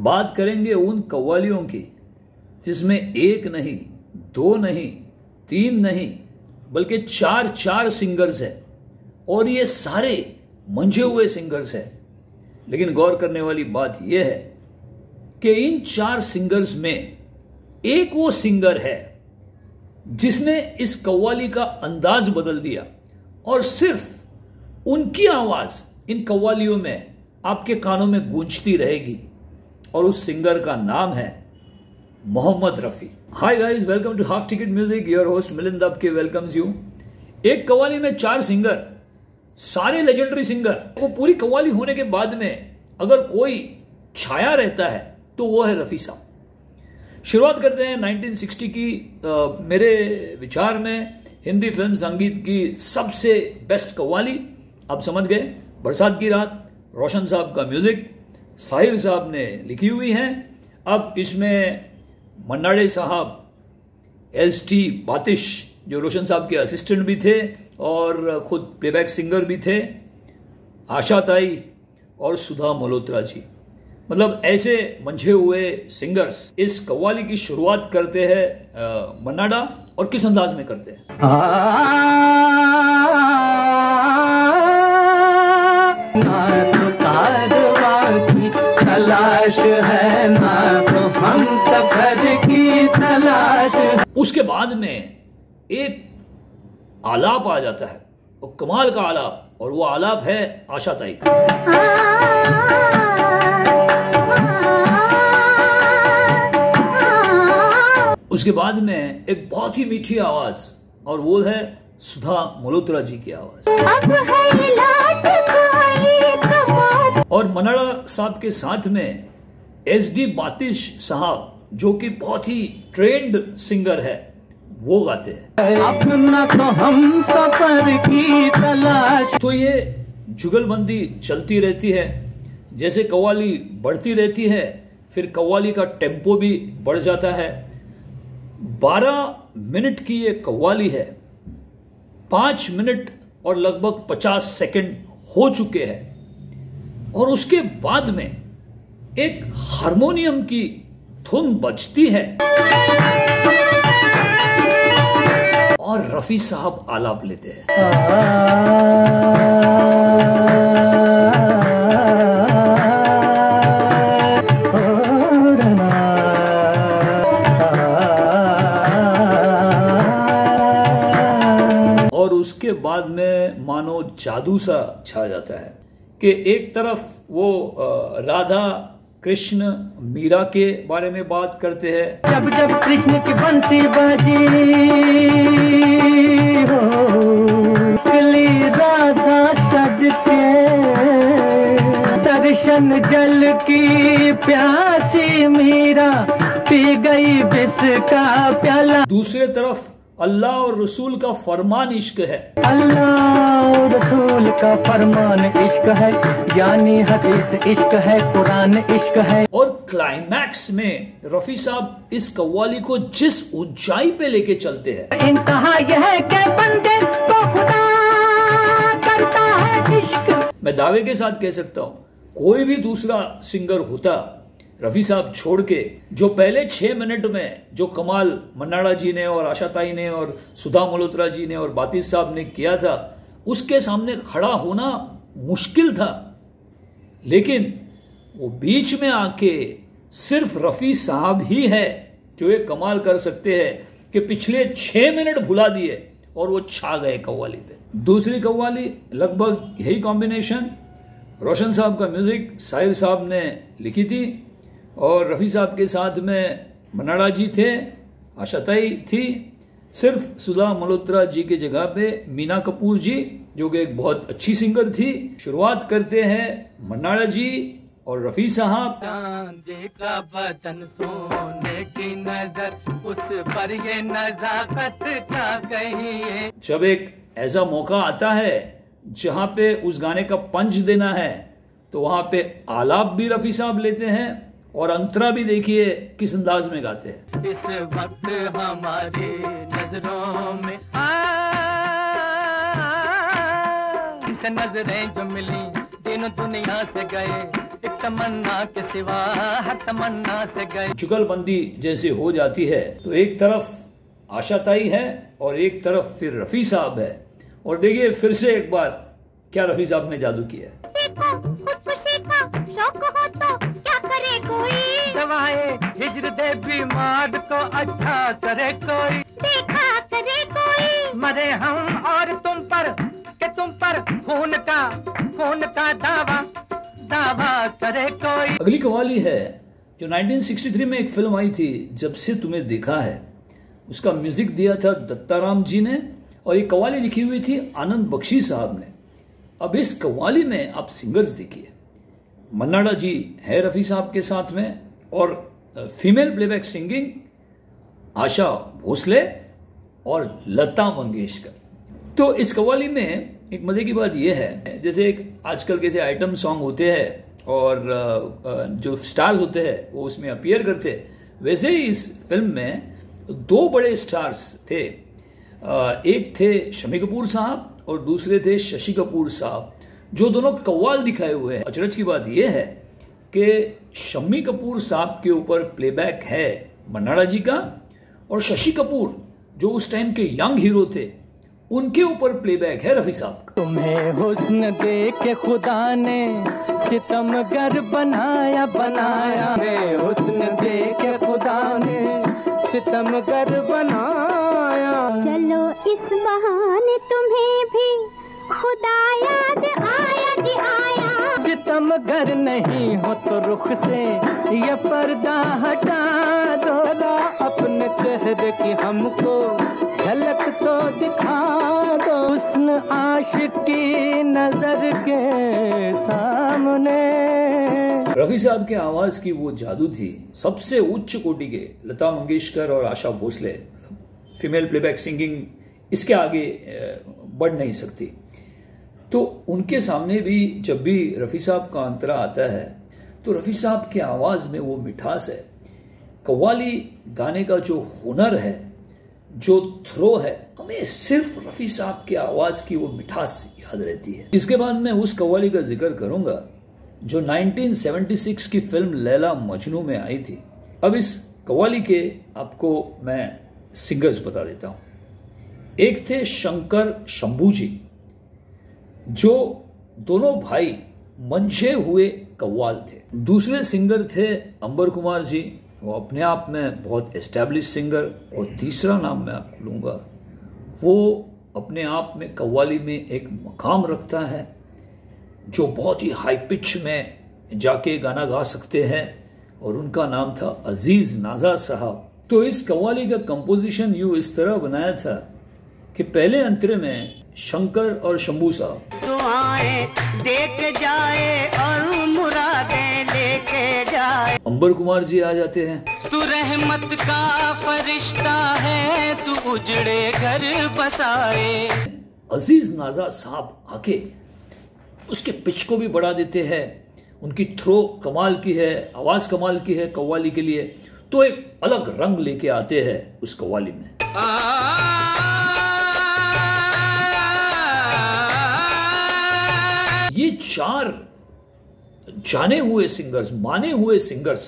बात करेंगे उन कव्वालियों की जिसमें एक नहीं, दो नहीं, तीन नहीं, बल्कि चार चार सिंगर्स हैं और ये सारे मंझे हुए सिंगर्स हैं। लेकिन गौर करने वाली बात यह है कि इन चार सिंगर्स में एक वो सिंगर है जिसने इस कव्वाली का अंदाज बदल दिया और सिर्फ उनकी आवाज इन कव्वालियों में आपके कानों में गूंजती रहेगी और उस सिंगर का नाम है Mohammed Rafi. Hi guys, welcome to half ticket music. Your host Milind Abke welcomes you. एक कव्वाली में चार सिंगर, सारे लेजेंडरी सिंगर। वो पूरी कव्वाली होने के बाद में अगर कोई छाया रहता है तो वो है रफी साहब। शुरुआत करते हैं 1960 की। मेरे विचार में हिंदी फिल्म संगीत की सबसे बेस्ट कव्वाली, आप समझ गए, बरसात की रात। रोशन साहब का म्यूजिक साहिर साहब ने लिखी हुई है। अब इसमें मन्नाडे साहब, एस.टी. बातिश जो रोशन साहब के असिस्टेंट भी थे और खुद प्लेबैक सिंगर भी थे, आशा ताई और सुधा मल्होत्रा जी, मतलब ऐसे मंझे हुए सिंगर्स इस कव्वाली की शुरुआत करते हैं। मन्नाडा और किस अंदाज में करते हैं? ना तो कारवां की तलाश है, ना तो हम सफर की तलाश है। उसके बाद में एक आलाप आ जाता है, वो कमाल का आलाप, और वो आलाप है आशा ताई का। उसके बाद में एक बहुत ही मीठी आवाज, और वो है सुधा मल्होत्रा जी की आवाज। और मन्नाडा साहब के साथ में एस.डी. बातिश साहब जो कि बहुत ही ट्रेंड सिंगर है, वो गाते हैं। अपना तो हम सफर की तलाश। तो ये जुगलबंदी चलती रहती है। जैसे कव्वाली बढ़ती रहती है, फिर कव्वाली का टेम्पो भी बढ़ जाता है। 12 मिनट की ये कव्वाली है। 5 मिनट और लगभग 50 सेकंड हो चुके हैं और उसके बाद में एक हारमोनियम की धुन बजती है और रफी साहब आलाप लेते हैं। और उसके बाद में मानो जादू सा छा जाता है कि एक तरफ वो राधा कृष्ण मीरा के बारे में बात करते हैं। जब जब कृष्ण की बंसी बजी हो, कली राधा सज के दर्शन जल की प्यासी मीरा पी गई विष का प्याला। दूसरे तरफ अल्लाह और रसूल का फरमान इश्क है। अल्लाह और रसूल का फरमान इश्क है, यानी हदीस इश्क है, कुरान इश्क है। और क्लाइमैक्स में रफी साहब इस कव्वाली को जिस ऊंचाई पे लेके चलते हैं, इंतहा यह है कि बंदे को खुदा करता है इश्क। मैं दावे के साथ कह सकता हूं, कोई भी दूसरा सिंगर होता रफी साहब छोड़ के, जो पहले 6 मिनट में जो कमाल मन्नाडा जी ने और आशा ताई ने और सुधा मल्होत्रा जी ने और बातिश साहब ने किया था, उसके सामने खड़ा होना मुश्किल था। लेकिन वो बीच में आके सिर्फ रफी साहब ही है जो ये कमाल कर सकते हैं कि पिछले 6 मिनट भुला दिए और वो छा गए कव्वाली पे। दूसरी कव्वाली लगभग यही कॉम्बिनेशन, रोशन साहब का म्यूजिक साहिर साहब ने लिखी थी और रफी साहब के साथ में मन्नाडा जी थे, आशा ताई थी। सिर्फ सुधा मल्होत्रा जी की जगह पे मीना कपूर जी, जो कि एक बहुत अच्छी सिंगर थी। शुरुआत करते हैं मन्नाडा जी और रफी साहब। देखा बदन सोने की नजर, उस पर ये नजाकत का कही। जब एक ऐसा मौका आता है जहां पे उस गाने का पंच देना है, तो वहां पे आलाप भी रफी साहब लेते हैं और अंतरा भी देखिए किस अंदाज में गाते हैं। इस वक्त हमारी नजरों में हमसे नजरें जो मिली, तीनों दुनिया से गए, एक तमन्ना के सिवा हर तमन्ना से गए। जुगलबंदी जैसे हो जाती है तो एक तरफ आशा ताई है और एक तरफ फिर रफी साहब है। और देखिए फिर से एक बार क्या रफी साहब ने जादू किया है। शौक हो तो क्या करे कोई, दवाए हिजर दे बीमार को अच्छा करे कोई, देखा करे कोई, मरे हम और तुम पर के तुम पर खून का दावा करे कोई। अगली कवाली है जो 1963 में एक फिल्म आई थी जब से तुम्हें देखा है। उसका म्यूजिक दिया था दत्ताराम जी ने और ये कवाली लिखी हुई थी आनंद बख्शी साहब ने। अब इस कवाली में आप सिंगर्स देखिए, मन्नाडा जी है रफी साहब के साथ में और female playback singing Asha Bhosle और लता मंगेशकर। तो इस कवाली में एक मजे की बात यह है, जैसे एक आजकल के आइटम सॉन्ग होते हैं और जो स्टार्स होते हैं वो उसमें अपीयर करते हैं, वैसे ही इस फिल्म में दो बड़े स्टार्स थे। एक थे शम्मी कपूर साहब और दूसरे थे शशि कपूर साहब, जो दोनों कव्वाल दिखाए हुए हैं। अचरज की बात यह है कि शम्मी कपूर साहब के ऊपर प्लेबैक है मन्नाडा जी का और शशि कपूर जो उस टाइम के यंग हीरो थे उनके ऊपर प्लेबैक है रफी साहब का। तुम्हें हुस्न दे के खुदा ने सितमगर बनाया, मैं हुस्न दे के खुदा ने सितमगर बनाया। चलो इस बहाने तुम्हें भी खुदा याद आया जी आया। सितमगर नहीं हो तो रुख से ये पर्दा हटा दो, अपने चेहरे की हमको झलक तो दिखा दो, हुस्न आशिक की नजर के सामने। रफी साहब के आवाज की वो जादू थी, सबसे उच्च कोटि के लता मंगेशकर और Asha Bhosle, female playback singing इसके आगे बढ़ नहीं सकती। तो उनके सामने भी जब भी रफी साहब का अंतरा आता है तो रफी साहब की आवाज में वो मिठास है, कव्वाली गाने का जो हुनर है, जो थ्रो है, हमें सिर्फ रफी साहब की आवाज की वो मिठास याद रहती है। इसके बाद मैं उस कव्वाली का जिक्र करूंगा जो 1976 की फिल्म लैला मजनू में आई थी। अब इस कव्वाली के आपको मैं सिंगर्स बता देता हूं। एक थे शंकर शंभू जी, जो दोनों भाई मंझे हुए कव्वाल थे। दूसरे सिंगर थे अंबर कुमार जी, वो अपने आप में बहुत एस्टैब्लिश सिंगर। और तीसरा नाम मैं आपको लूंगा, वो अपने आप में कव्वाली में एक मकाम रखता है, जो बहुत ही हाई पिच में जाके गाना गा सकते हैं, और उनका नाम था अजीज नाजा साहब। तो इस कव्वाली का कंपोजिशन यूं इस तरह बनाया था कि पहले अंतरे में शंकर और शंभू साहब दुआएं देके जाए और मुरादें लेके जाए। अंबर कुमार जी आ जाते हैं, तू रहमत का फरिश्ता है, तू उजड़े घर बसाए। अजीज नाजा साहब आके उसके पिच को भी बढ़ा देते हैं, उनकी थ्रो कमाल की है, आवाज कमाल की है कव्वाली के लिए, तो एक अलग रंग लेके आते हैं उस कव्वाली में। ये चार जाने हुए सिंगर्स, माने हुए सिंगर्स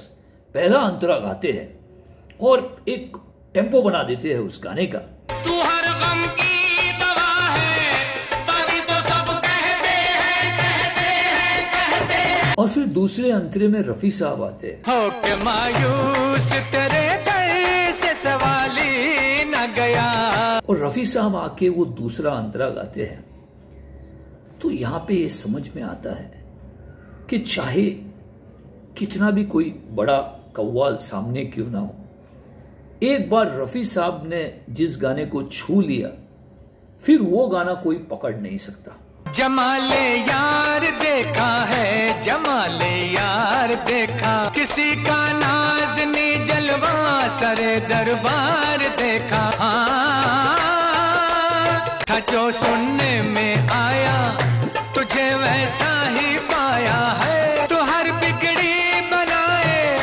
पहला अंतरा गाते हैं और एक टेम्पो बना देते हैं उस गाने का। तू हर गम की दवा है, तभी तो सब कहते हैं। और फिर दूसरे अंतरे में रफी साहब आते हैं। हो के मायूस तेरे दर से सवाली न गया। और रफी साहब आके वो दूसरा अंतरा गाते हैं। तो यहां पे ये समझ में आता है कि चाहे कितना भी कोई बड़ा कव्वाल सामने क्यों ना हो, एक बार रफी साहब ने जिस गाने को छू लिया फिर वो गाना कोई पकड़ नहीं सकता। जमाले यार देखा है, जमाले यार देखा, किसी का नाज़नी जलवा सरे दरबार देखा। था जो सुनने में आया तुझे वैसा ही पाया है, तो हर बिगड़ी बनाए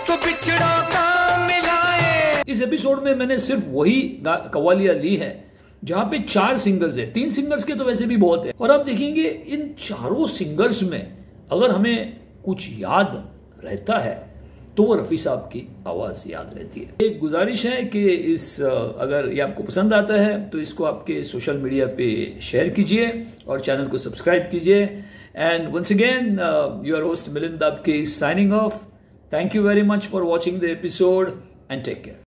तो बिछड़ों का मिलाए। इस एपिसोड में मैंने सिर्फ वही कव्वालियां ली है जहां पे 4 सिंगर्स है। 3 सिंगर्स के तो वैसे भी बहुत है। और आप देखेंगे इन चारों सिंगर्स में अगर हमें कुछ याद रहता है तो वो रफ़ी साहब की आवाज़ याद रहती है। एक गुजारिश है कि अगर ये आपको पसंद आता है तो इसको आपके सोशल मीडिया पे शेयर कीजिए और चैनल को सब्सक्राइब कीजिए। And once again your host Milind आपके signing off. Thank you very much for watching the episode and take care.